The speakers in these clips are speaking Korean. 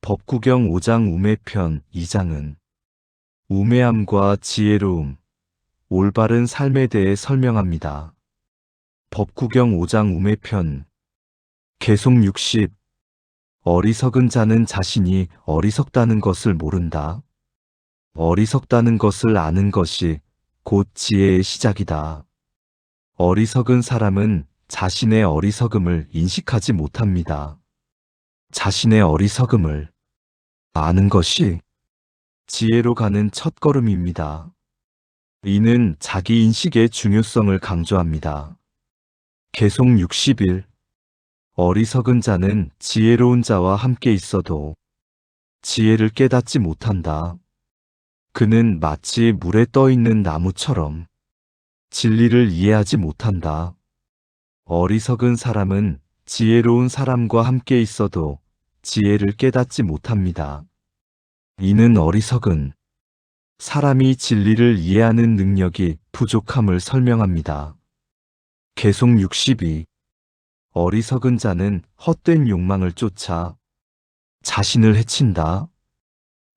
법구경 5장 우매편 2장은 우매함과 지혜로움, 올바른 삶에 대해 설명합니다. 법구경 5장 우매편 계속 60 어리석은 자는 자신이 어리석다는 것을 모른다. 어리석다는 것을 아는 것이 곧 지혜의 시작이다. 어리석은 사람은 자신의 어리석음을 인식하지 못합니다. 자신의 어리석음을 아는 것이 지혜로 가는 첫걸음입니다. 이는 자기 인식의 중요성을 강조합니다. 계속 61 어리석은 자는 지혜로운 자와 함께 있어도 지혜를 깨닫지 못한다. 그는 마치 물에 떠 있는 나무처럼 진리를 이해하지 못한다. 어리석은 사람은 지혜로운 사람과 함께 있어도 지혜를 깨닫지 못합니다. 이는 어리석은 사람이 진리를 이해하는 능력이 부족함을 설명합니다. 계속 62 어리석은 자는 헛된 욕망을 쫓아 자신을 해친다.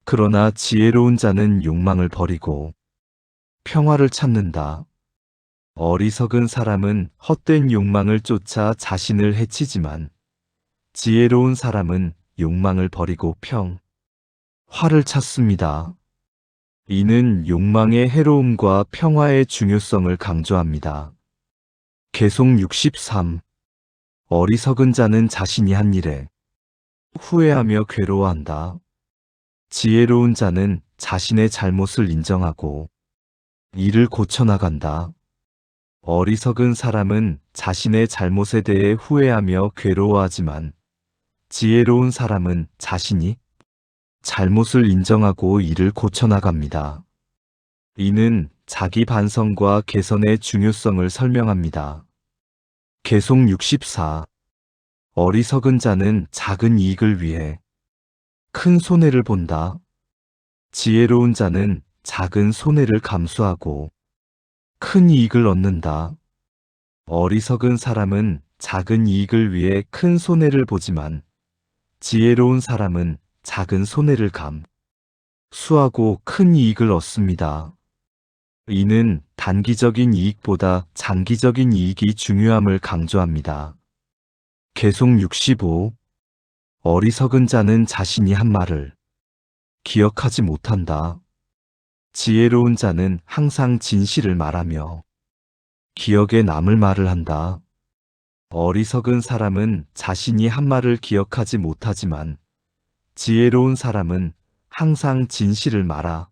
그러나 지혜로운 자는 욕망을 버리고 평화를 찾는다. 어리석은 사람은 헛된 욕망을 쫓아 자신을 해치지만 지혜로운 사람은 욕망을 버리고 평화를 찾습니다. 이는 욕망의 해로움과 평화의 중요성을 강조합니다. 계속 63 어리석은 자는 자신이 한 일에 후회하며 괴로워한다. 지혜로운 자는 자신의 잘못을 인정하고 이를 고쳐나간다. 어리석은 사람은 자신의 잘못에 대해 후회하며 괴로워하지만 지혜로운 사람은 자신이 잘못을 인정하고 이를 고쳐나갑니다. 이는 자기 반성과 개선의 중요성을 설명합니다. 계속 64 어리석은 자는 작은 이익을 위해 큰 손해를 본다. 지혜로운 자는 작은 손해를 감수하고 큰 이익을 얻는다. 어리석은 사람은 작은 이익을 위해 큰 손해를 보지만 지혜로운 사람은 작은 손해를 감수하고 큰 이익을 얻습니다. 이는 단기적인 이익보다 장기적인 이익이 중요함을 강조합니다. 계속 65 어리석은 자는 자신이 한 말을 기억하지 못한다. 지혜로운 자는 항상 진실을 말하며 기억에 남을 말을 한다. 어리석은 사람은 자신이 한 말을 기억하지 못하지만 지혜로운 사람은 항상 진실을 말하며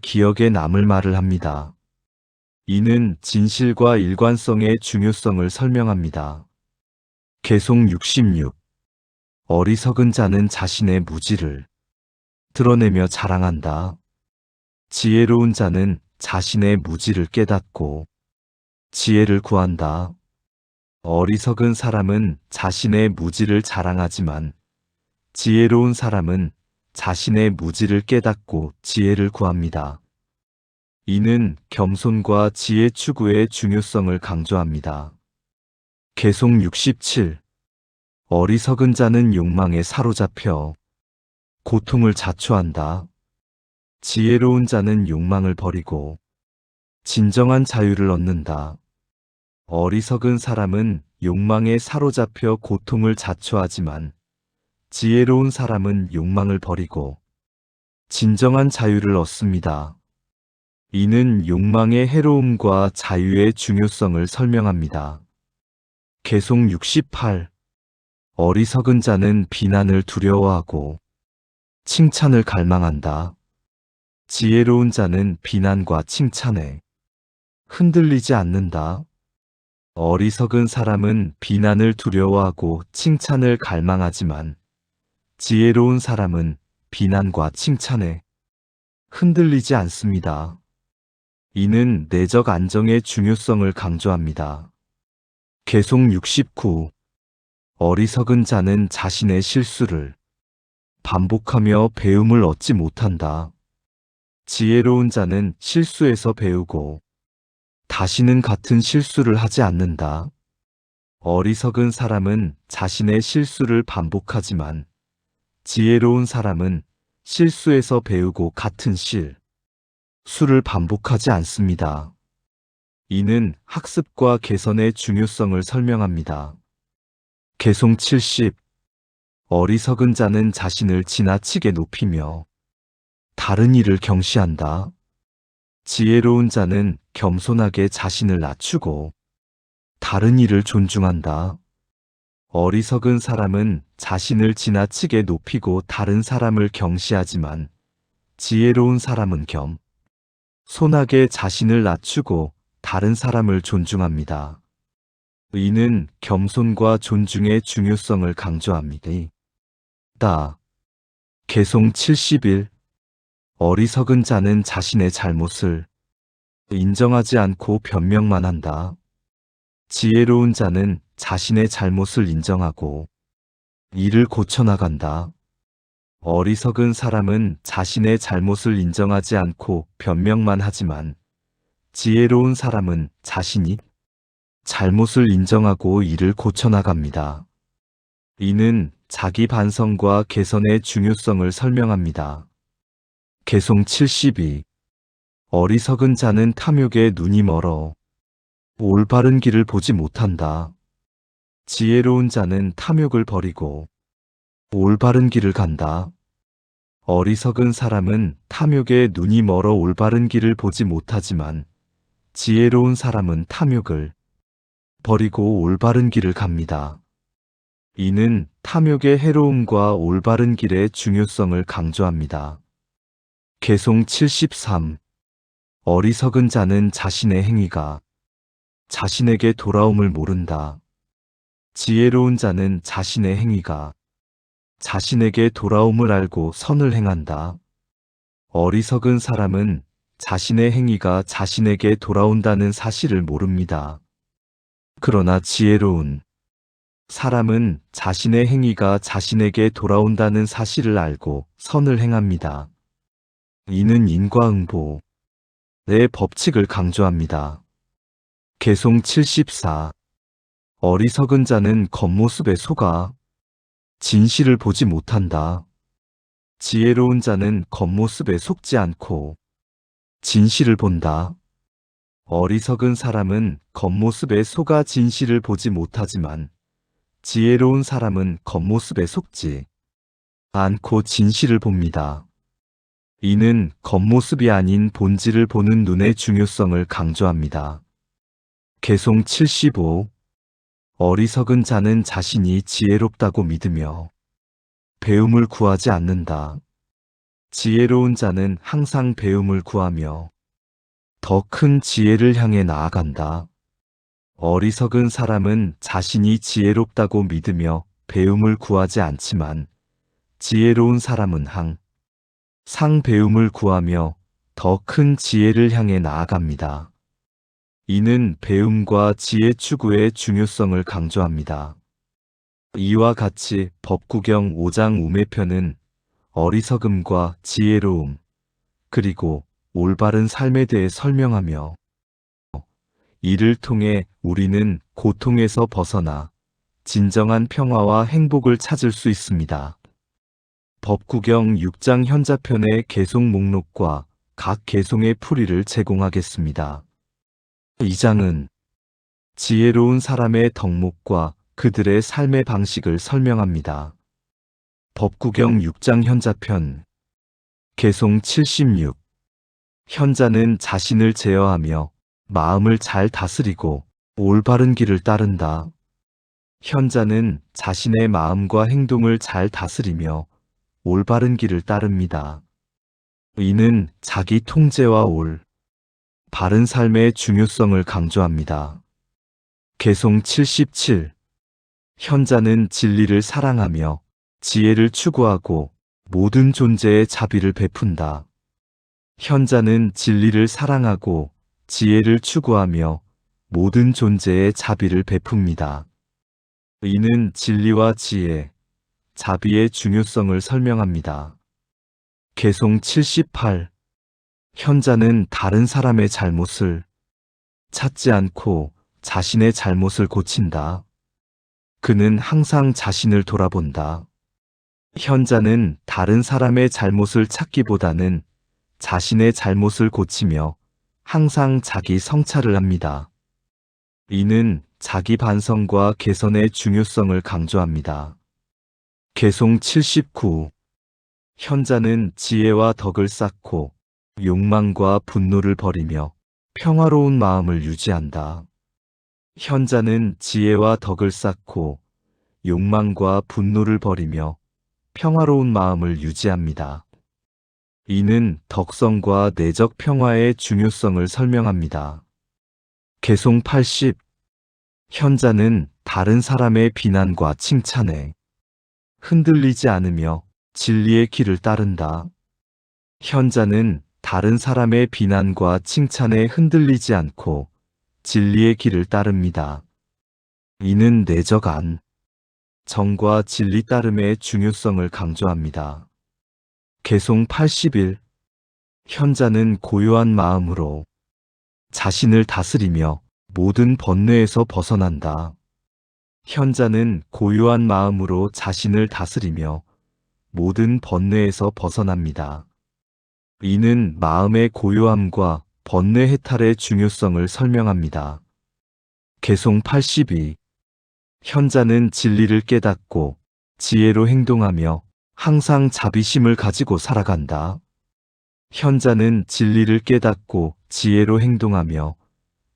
기억에 남을 말을 합니다. 이는 진실과 일관성의 중요성을 설명합니다. 계속 66 어리석은 자는 자신의 무지를 드러내며 자랑한다. 지혜로운 자는 자신의 무지를 깨닫고 지혜를 구한다. 어리석은 사람은 자신의 무지를 자랑하지만 지혜로운 사람은 자신의 무지를 깨닫고 지혜를 구합니다. 이는 겸손과 지혜 추구의 중요성을 강조합니다. 계속 67 어리석은 자는 욕망에 사로잡혀 고통을 자초한다. 지혜로운 자는 욕망을 버리고 진정한 자유를 얻는다. 어리석은 사람은 욕망에 사로잡혀 고통을 자초하지만 지혜로운 사람은 욕망을 버리고 진정한 자유를 얻습니다. 이는 욕망의 해로움과 자유의 중요성을 설명합니다. 계속 68 어리석은 자는 비난을 두려워하고 칭찬을 갈망한다. 지혜로운 자는 비난과 칭찬에 흔들리지 않는다. 어리석은 사람은 비난을 두려워하고 칭찬을 갈망하지만 지혜로운 사람은 비난과 칭찬에 흔들리지 않습니다. 이는 내적 안정의 중요성을 강조합니다. 계속 69 어리석은 자는 자신의 실수를 반복하며 배움을 얻지 못한다. 지혜로운 자는 실수에서 배우고 다시는 같은 실수를 하지 않는다. 어리석은 사람은 자신의 실수를 반복하지만 지혜로운 사람은 실수에서 배우고 같은 수를 반복하지 않습니다. 이는 학습과 개선의 중요성을 설명합니다. 개송 70. 어리석은 자는 자신을 지나치게 높이며 다른 이를 경시한다. 지혜로운 자는 겸손하게 자신을 낮추고 다른 이를 존중한다. 어리석은 사람은 자신을 지나치게 높이고 다른 사람을 경시하지만 지혜로운 사람은 겸손하게 자신을 낮추고 다른 사람을 존중합니다. 이는 겸손과 존중의 중요성을 강조합니다. 개송 71. 어리석은 자는 자신의 잘못을 인정하지 않고 변명만 한다. 지혜로운 자는 자신의 잘못을 인정하고 이를 고쳐나간다. 어리석은 사람은 자신의 잘못을 인정하지 않고 변명만 하지만 지혜로운 사람은 자신이 잘못을 인정하고 이를 고쳐나갑니다. 이는 자기 반성과 개선의 중요성을 설명합니다. 개송 72. 어리석은 자는 탐욕에 눈이 멀어 올바른 길을 보지 못한다. 지혜로운 자는 탐욕을 버리고 올바른 길을 간다. 어리석은 사람은 탐욕에 눈이 멀어 올바른 길을 보지 못하지만 지혜로운 사람은 탐욕을 버리고 올바른 길을 갑니다. 이는 탐욕의 해로움과 올바른 길의 중요성을 강조합니다. 개송 73. 어리석은 자는 자신의 행위가 자신에게 돌아옴을 모른다. 지혜로운 자는 자신의 행위가 자신에게 돌아옴을 알고 선을 행한다. 어리석은 사람은 자신의 행위가 자신에게 돌아온다는 사실을 모릅니다. 그러나 지혜로운 사람은 자신의 행위가 자신에게 돌아온다는 사실을 알고 선을 행합니다. 이는 인과응보의 법칙을 강조합니다. 개송 74. 어리석은 자는 겉모습에 속아 진실을 보지 못한다. 지혜로운 자는 겉모습에 속지 않고 진실을 본다. 어리석은 사람은 겉모습에 속아 진실을 보지 못하지만 지혜로운 사람은 겉모습에 속지 않고 진실을 봅니다. 이는 겉모습이 아닌 본질을 보는 눈의 중요성을 강조합니다. 개송 75. 어리석은 자는 자신이 지혜롭다고 믿으며 배움을 구하지 않는다. 지혜로운 자는 항상 배움을 구하며 더 큰 지혜를 향해 나아간다. 어리석은 사람은 자신이 지혜롭다고 믿으며 배움을 구하지 않지만 지혜로운 사람은 항상 배움을 구하며 더 큰 지혜를 향해 나아갑니다. 이는 배움과 지혜 추구의 중요성을 강조합니다. 이와 같이 법구경 5장 우매편은 어리석음과 지혜로움, 그리고 올바른 삶에 대해 설명하며 이를 통해 우리는 고통에서 벗어나 진정한 평화와 행복을 찾을 수 있습니다. 법구경 6장 현자편의 개송 목록과 각 개송의 풀이를 제공하겠습니다. 이 장은 지혜로운 사람의 덕목과 그들의 삶의 방식을 설명합니다. 법구경 6장 현자편. 개송 76. 현자는 자신을 제어하며 마음을 잘 다스리고 올바른 길을 따른다. 현자는 자신의 마음과 행동을 잘 다스리며 올바른 길을 따릅니다. 이는 자기 통제와 바른 삶의 중요성을 강조합니다. 개송 77. 현자는 진리를 사랑하며 지혜를 추구하고 모든 존재에 자비를 베푼다. 현자는 진리를 사랑하고 지혜를 추구하며 모든 존재에 자비를 베풉니다. 이는 진리와 지혜, 자비의 중요성을 설명합니다. 개송 78. 현자는 다른 사람의 잘못을 찾지 않고 자신의 잘못을 고친다. 그는 항상 자신을 돌아본다. 현자는 다른 사람의 잘못을 찾기보다는 자신의 잘못을 고치며 항상 자기 성찰을 합니다. 이는 자기 반성과 개선의 중요성을 강조합니다. 개송 79. 현자는 지혜와 덕을 쌓고 욕망과 분노를 버리며 평화로운 마음을 유지한다. 현자는 지혜와 덕을 쌓고 욕망과 분노를 버리며 평화로운 마음을 유지합니다. 이는 덕성과 내적 평화의 중요성을 설명합니다. 개송 80. 현자는 다른 사람의 비난과 칭찬에 흔들리지 않으며 진리의 길을 따른다. 현자는 다른 사람의 비난과 칭찬에 흔들리지 않고 진리의 길을 따릅니다. 이는 내적 안, 정과 진리 따름의 중요성을 강조합니다. 개송 81. 현자는 고요한 마음으로 자신을 다스리며 모든 번뇌에서 벗어난다. 현자는 고요한 마음으로 자신을 다스리며 모든 번뇌에서 벗어납니다. 이는 마음의 고요함과 번뇌 해탈의 중요성을 설명합니다. 개송 82. 현자는 진리를 깨닫고 지혜로 행동하며 항상 자비심을 가지고 살아간다. 현자는 진리를 깨닫고 지혜로 행동하며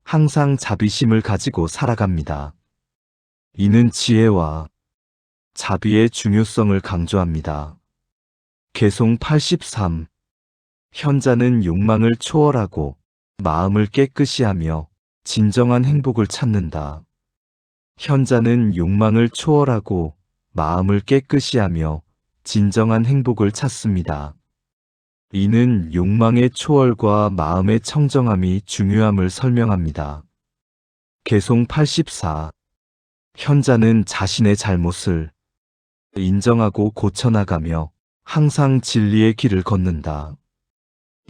항상 자비심을 가지고 살아갑니다. 이는 지혜와 자비의 중요성을 강조합니다. 개송 83. 현자는 욕망을 초월하고 마음을 깨끗이 하며 진정한 행복을 찾는다. 현자는 욕망을 초월하고 마음을 깨끗이 하며 진정한 행복을 찾습니다. 이는 욕망의 초월과 마음의 청정함이 중요함을 설명합니다. 개송 84. 현자는 자신의 잘못을 인정하고 고쳐나가며 항상 진리의 길을 걷는다.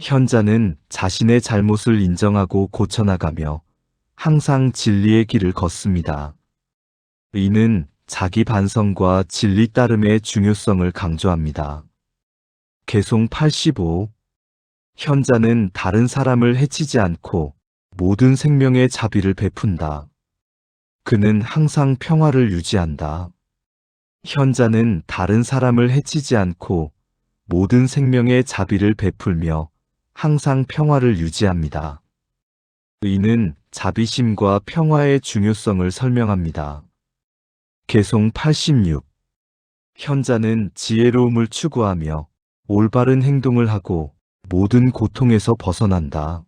현자는 자신의 잘못을 인정하고 고쳐나가며 항상 진리의 길을 걷습니다. 이는 자기 반성과 진리 따름의 중요성을 강조합니다. 개송 85. 현자는 다른 사람을 해치지 않고 모든 생명의 자비를 베푼다. 그는 항상 평화를 유지한다. 현자는 다른 사람을 해치지 않고 모든 생명의 자비를 베풀며 항상 평화를 유지합니다. 이는 자비심과 평화의 중요성을 설명합니다. 개송 86. 현자는 지혜로움을 추구하며 올바른 행동을 하고 모든 고통에서 벗어난다.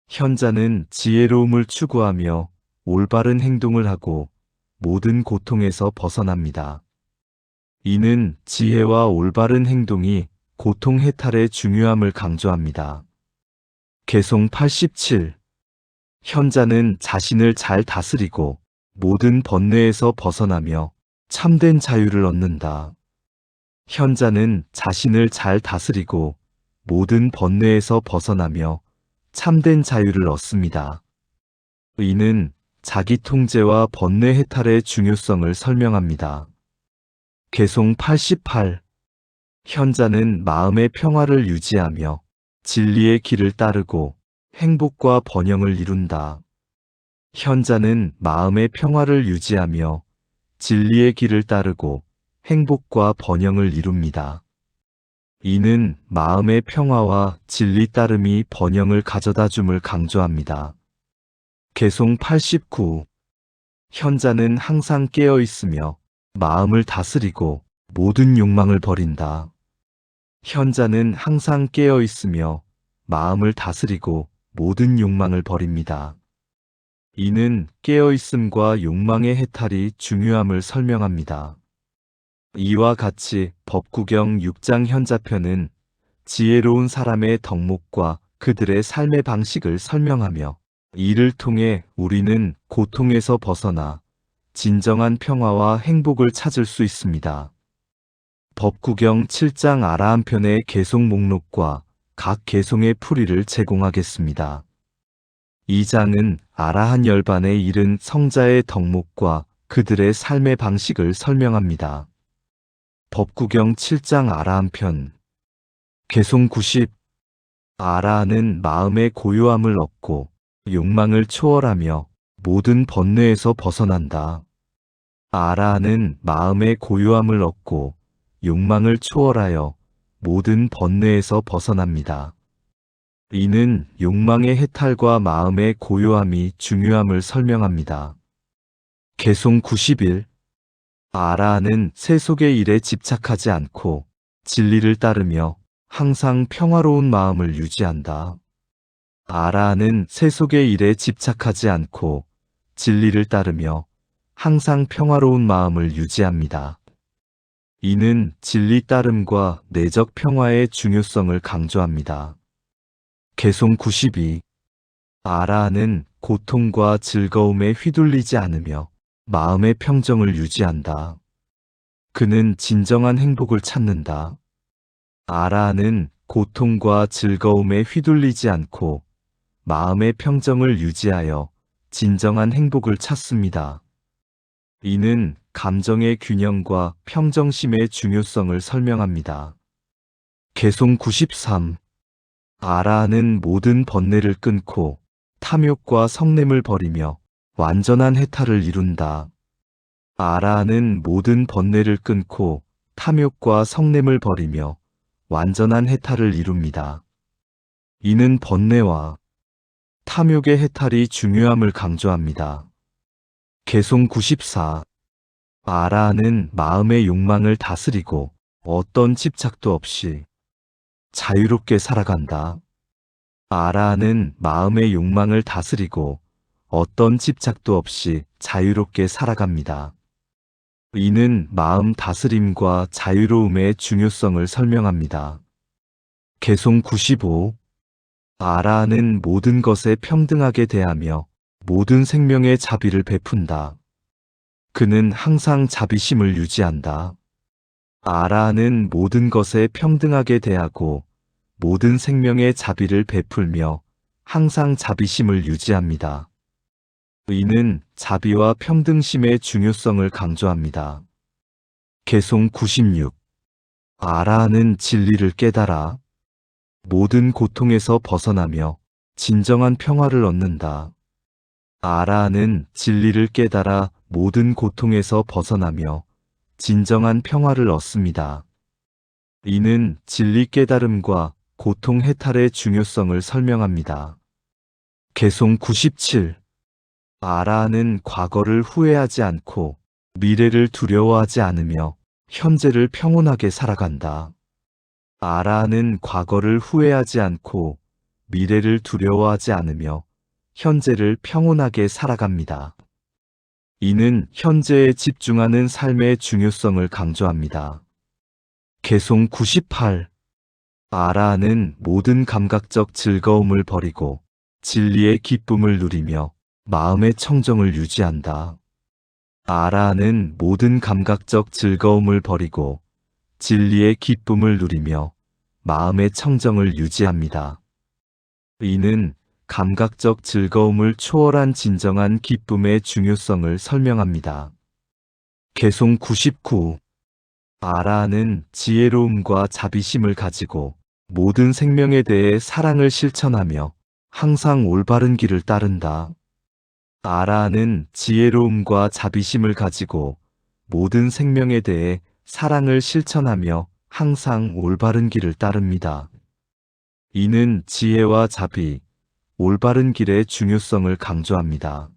현자는 지혜로움을 추구하며 올바른 행동을 하고 모든 고통에서 벗어납니다. 이는 지혜와 올바른 행동이 고통 해탈의 중요함을 강조합니다. 개송 87. 현자는 자신을 잘 다스리고 모든 번뇌에서 벗어나며 참된 자유를 얻는다. 현자는 자신을 잘 다스리고 모든 번뇌에서 벗어나며 참된 자유를 얻습니다. 이는 자기 통제와 번뇌 해탈의 중요성을 설명합니다. 개송 88. 현자는 마음의 평화를 유지하며 진리의 길을 따르고 행복과 번영을 이룬다. 현자는 마음의 평화를 유지하며 진리의 길을 따르고 행복과 번영을 이룹니다. 이는 마음의 평화와 진리 따름이 번영을 가져다 줌을 강조합니다. 개송 89. 현자는 항상 깨어 있으며 마음을 다스리고 모든 욕망을 버린다. 현자는 항상 깨어 있으며 마음을 다스리고 모든 욕망을 버립니다. 이는 깨어 있음과 욕망의 해탈이 중요함을 설명합니다. 이와 같이 법구경 6장 현자편은 지혜로운 사람의 덕목과 그들의 삶의 방식을 설명하며 이를 통해 우리는 고통에서 벗어나 진정한 평화와 행복을 찾을 수 있습니다. 법구경 7장 아라한편의 개송 목록과 각 개송의 풀이를 제공하겠습니다. 이 장은 아라한 열반에 이른 성자의 덕목과 그들의 삶의 방식을 설명합니다. 법구경 7장 아라한편. 개송 90. 아라는 마음의 고요함을 얻고 욕망을 초월하며 모든 번뇌에서 벗어난다. 아라는 마음의 고요함을 얻고 욕망을 초월하여 모든 번뇌에서 벗어납니다. 이는 욕망의 해탈과 마음의 고요함이 중요함을 설명합니다. 개송 91. 아라는 세속의 일에 집착하지 않고 진리를 따르며 항상 평화로운 마음을 유지한다. 아라는 세속의 일에 집착하지 않고 진리를 따르며 항상 평화로운 마음을 유지합니다. 이는 진리 따름과 내적 평화의 중요성을 강조합니다. 개송 92. 아라는 고통과 즐거움에 휘둘리지 않으며 마음의 평정을 유지한다. 그는 진정한 행복을 찾는다. 아라는 고통과 즐거움에 휘둘리지 않고 마음의 평정을 유지하여 진정한 행복을 찾습니다. 이는 감정의 균형과 평정심의 중요성을 설명합니다. 개송 93. 아라는 모든 번뇌를 끊고 탐욕과 성냄을 버리며 완전한 해탈을 이룬다. 아라는 모든 번뇌를 끊고 탐욕과 성냄을 버리며 완전한 해탈을 이룹니다. 이는 번뇌와 탐욕의 해탈이 중요함을 강조합니다. 개송 94. 아라는 마음의 욕망을 다스리고 어떤 집착도 없이 자유롭게 살아간다. 아라는 마음의 욕망을 다스리고 어떤 집착도 없이 자유롭게 살아갑니다. 이는 마음 다스림과 자유로움의 중요성을 설명합니다. 개송 95. 아라는 모든 것에 평등하게 대하며 모든 생명의 자비를 베푼다. 그는 항상 자비심을 유지한다. 아라는 모든 것에 평등하게 대하고 모든 생명의 자비를 베풀며 항상 자비심을 유지합니다. 이는 자비와 평등심의 중요성을 강조합니다. 개송 96. 아라는 진리를 깨달아 모든 고통에서 벗어나며 진정한 평화를 얻는다. 아라는 진리를 깨달아 모든 고통에서 벗어나며 진정한 평화를 얻습니다. 이는 진리 깨달음과 고통 해탈의 중요성을 설명합니다. 개송 97. 아라는 과거를 후회하지 않고 미래를 두려워하지 않으며 현재를 평온하게 살아간다. 아라는 과거를 후회하지 않고 미래를 두려워하지 않으며 현재를 평온하게 살아갑니다. 이는 현재에 집중하는 삶의 중요성을 강조합니다. 개송 98. 아라는 모든 감각적 즐거움을 버리고 진리의 기쁨을 누리며 마음의 청정을 유지한다. 아라는 모든 감각적 즐거움을 버리고 진리의 기쁨을 누리며 마음의 청정을 유지합니다. 이는 감각적 즐거움을 초월한 진정한 기쁨의 중요성을 설명합니다. 개송 99. 아라는 지혜로움과 자비심을 가지고 모든 생명에 대해 사랑을 실천하며 항상 올바른 길을 따른다. 아라는 지혜로움과 자비심을 가지고 모든 생명에 대해 사랑을 실천하며 항상 올바른 길을 따릅니다. 이는 지혜와 자비, 올바른 길의 중요성을 강조합니다.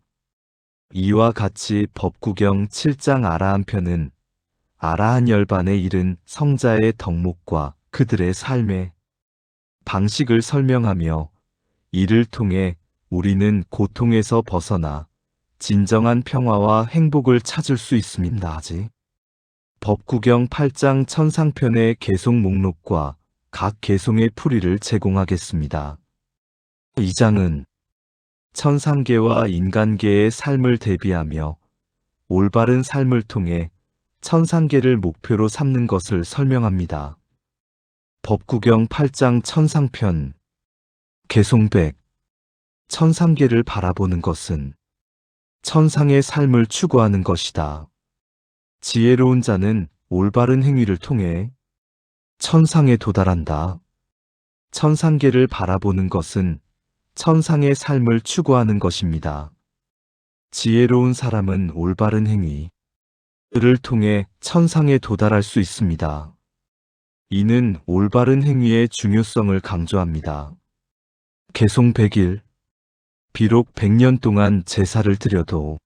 이와 같이 법구경 7장 아라한편은 아라한 열반에 이른 성자의 덕목과 그들의 삶의 방식을 설명하며 이를 통해 우리는 고통에서 벗어나 진정한 평화와 행복을 찾을 수 있습니다. 법구경 8장 천상편의 개송 목록과 각 개송의 풀이를 제공하겠습니다. 이 장은 천상계와 인간계의 삶을 대비하며 올바른 삶을 통해 천상계를 목표로 삼는 것을 설명합니다. 법구경 8장 천상편. 개송백. 천상계를 바라보는 것은 천상의 삶을 추구하는 것이다. 지혜로운 자는 올바른 행위를 통해 천상에 도달한다. 천상계를 바라보는 것은 천상의 삶을 추구하는 것입니다. 지혜로운 사람은 올바른 행위를 통해 천상에 도달할 수 있습니다. 이는 올바른 행위의 중요성을 강조합니다. 개송 100일. 비록 100년 동안 제사를 드려도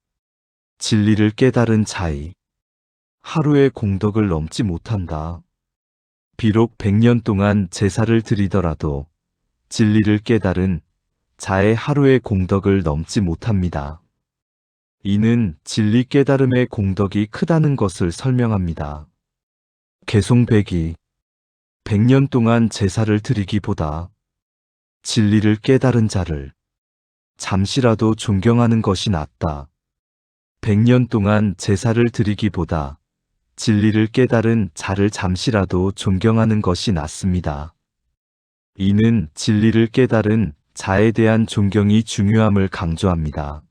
진리를 깨달은 자의 하루의 공덕을 넘지 못한다. 비록 100년 동안 제사를 드리더라도 진리를 깨달은 자의 하루의 공덕을 넘지 못합니다. 이는 진리 깨달음의 공덕이 크다는 것을 설명합니다. 개송 100이 100년 동안 제사를 드리기보다 진리를 깨달은 자를 잠시라도 존경하는 것이 낫다. 100년 동안 제사를 드리기보다 진리를 깨달은 자를 잠시라도 존경하는 것이 낫습니다. 이는 진리를 깨달은 자에 대한 존경이 중요함을 강조합니다.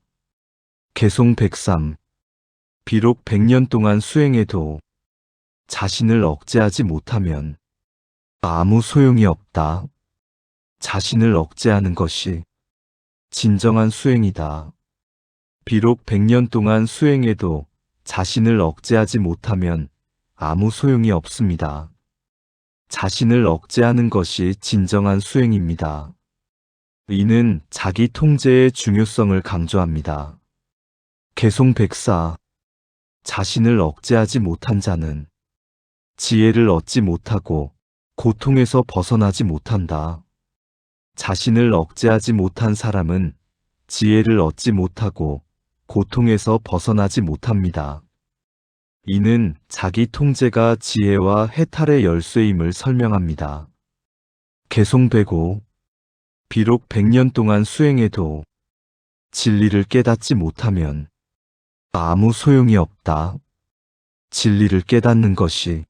개송 103. 비록 100년 동안 수행해도 자신을 억제하지 못하면 아무 소용이 없다. 자신을 억제하는 것이 진정한 수행이다. 비록 100년 동안 수행해도 자신을 억제하지 못하면 아무 소용이 없습니다. 자신을 억제하는 것이 진정한 수행입니다. 이는 자기 통제의 중요성을 강조합니다. 개송 104. 자신을 억제하지 못한 자는 지혜를 얻지 못하고 고통에서 벗어나지 못한다. 자신을 억제하지 못한 사람은 지혜를 얻지 못하고 고통에서 벗어나지 못합니다. 이는 자기 통제가 지혜와 해탈의 열쇠임을 설명합니다. 개송 105. 비록 100년 동안 수행해도 진리를 깨닫지 못하면 아무 소용이 없다. 진리를 깨닫는 것이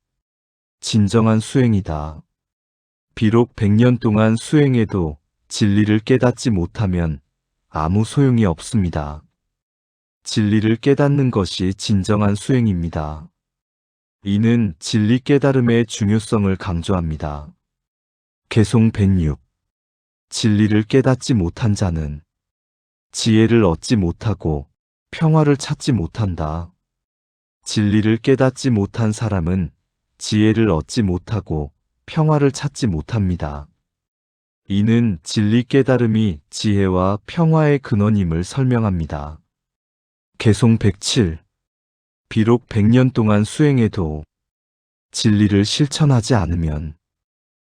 진정한 수행이다. 비록 100년 동안 수행해도 진리를 깨닫지 못하면 아무 소용이 없습니다. 진리를 깨닫는 것이 진정한 수행입니다. 이는 진리 깨달음의 중요성을 강조합니다. 개송 106. 진리를 깨닫지 못한 자는 지혜를 얻지 못하고 평화를 찾지 못한다. 진리를 깨닫지 못한 사람은 지혜를 얻지 못하고 평화를 찾지 못합니다. 이는 진리 깨달음이 지혜와 평화의 근원임을 설명합니다. 개송 107. 비록 100년 동안 수행해도 진리를 실천하지 않으면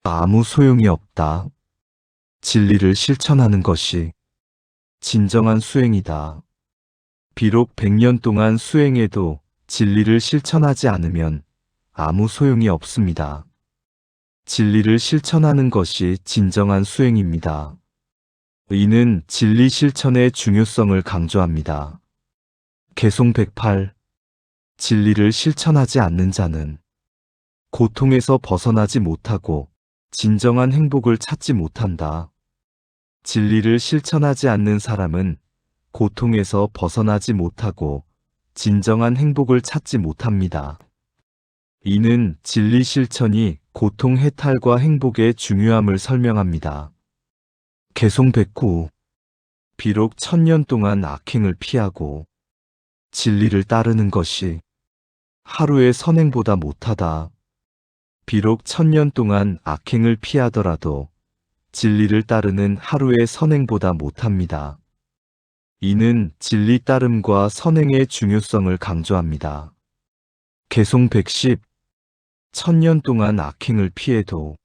아무 소용이 없다. 진리를 실천하는 것이 진정한 수행이다. 비록 100년 동안 수행해도 진리를 실천하지 않으면 아무 소용이 없습니다. 진리를 실천하는 것이 진정한 수행입니다. 이는 진리 실천의 중요성을 강조합니다. 개송 108. 진리를 실천하지 않는 자는 고통에서 벗어나지 못하고 진정한 행복을 찾지 못한다. 진리를 실천하지 않는 사람은 고통에서 벗어나지 못하고 진정한 행복을 찾지 못합니다. 이는 진리 실천이 고통 해탈과 행복의 중요함을 설명합니다. 개송 109. 비록 1000년 동안 악행을 피하고 진리를 따르는 것이 하루의 선행보다 못하다. 비록 1000년 동안 악행을 피하더라도 진리를 따르는 하루의 선행보다 못합니다. 이는 진리 따름과 선행의 중요성을 강조합니다. 개송 110. 1000년 동안 악행을 피해도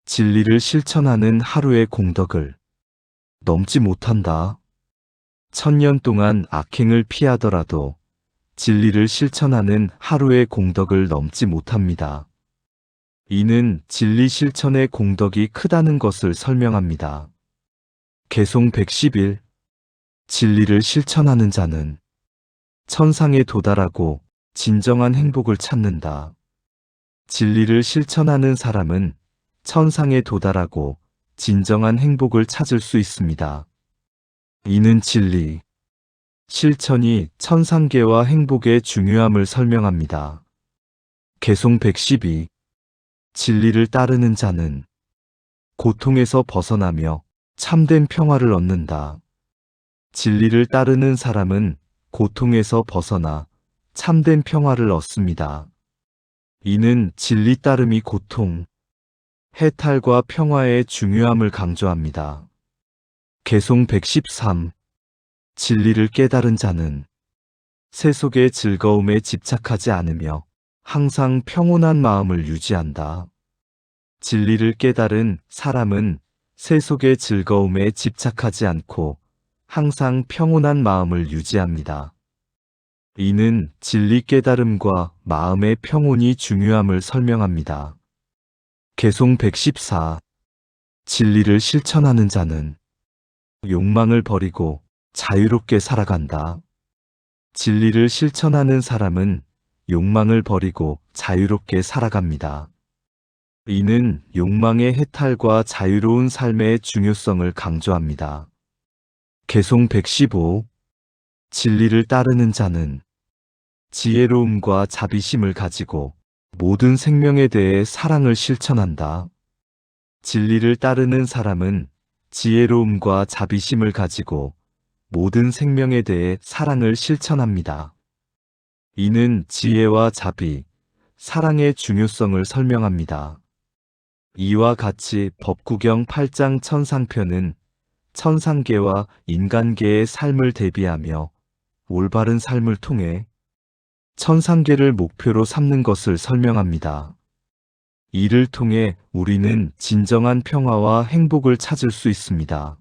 진리를 실천하는 하루의 공덕을 넘지 못한다. 1000년 동안 악행을 피하더라도 진리를 실천하는 하루의 공덕을 넘지 못합니다. 이는 진리 실천의 공덕이 크다는 것을 설명합니다. 개송 111. 진리를 실천하는 자는 천상에 도달하고 진정한 행복을 찾는다. 진리를 실천하는 사람은 천상에 도달하고 진정한 행복을 찾을 수 있습니다. 이는 진리 실천이 천상계와 행복의 중요함을 설명합니다. 개송 112. 진리를 따르는 자는 고통에서 벗어나며 참된 평화를 얻는다. 진리를 따르는 사람은 고통에서 벗어나 참된 평화를 얻습니다. 이는 진리 따름이 고통, 해탈과 평화의 중요함을 강조합니다. 개송 113. 진리를 깨달은 자는 세속의 즐거움에 집착하지 않으며 항상 평온한 마음을 유지한다. 진리를 깨달은 사람은 세속의 즐거움에 집착하지 않고 항상 평온한 마음을 유지합니다. 이는 진리 깨달음과 마음의 평온이 중요함을 설명합니다. 개송 114. 진리를 실천하는 자는 욕망을 버리고 자유롭게 살아간다. 진리를 실천하는 사람은 욕망을 버리고 자유롭게 살아갑니다. 이는 욕망의 해탈과 자유로운 삶의 중요성을 강조합니다. 개송 115. 진리를 따르는 자는 지혜로움과 자비심을 가지고 모든 생명에 대해 사랑을 실천한다. 진리를 따르는 사람은 지혜로움과 자비심을 가지고 모든 생명에 대해 사랑을 실천합니다. 이는 지혜와 자비, 사랑의 중요성을 설명합니다. 이와 같이 법구경 8장 천상편은 천상계와 인간계의 삶을 대비하며 올바른 삶을 통해 천상계를 목표로 삼는 것을 설명합니다. 이를 통해 우리는 진정한 평화와 행복을 찾을 수 있습니다.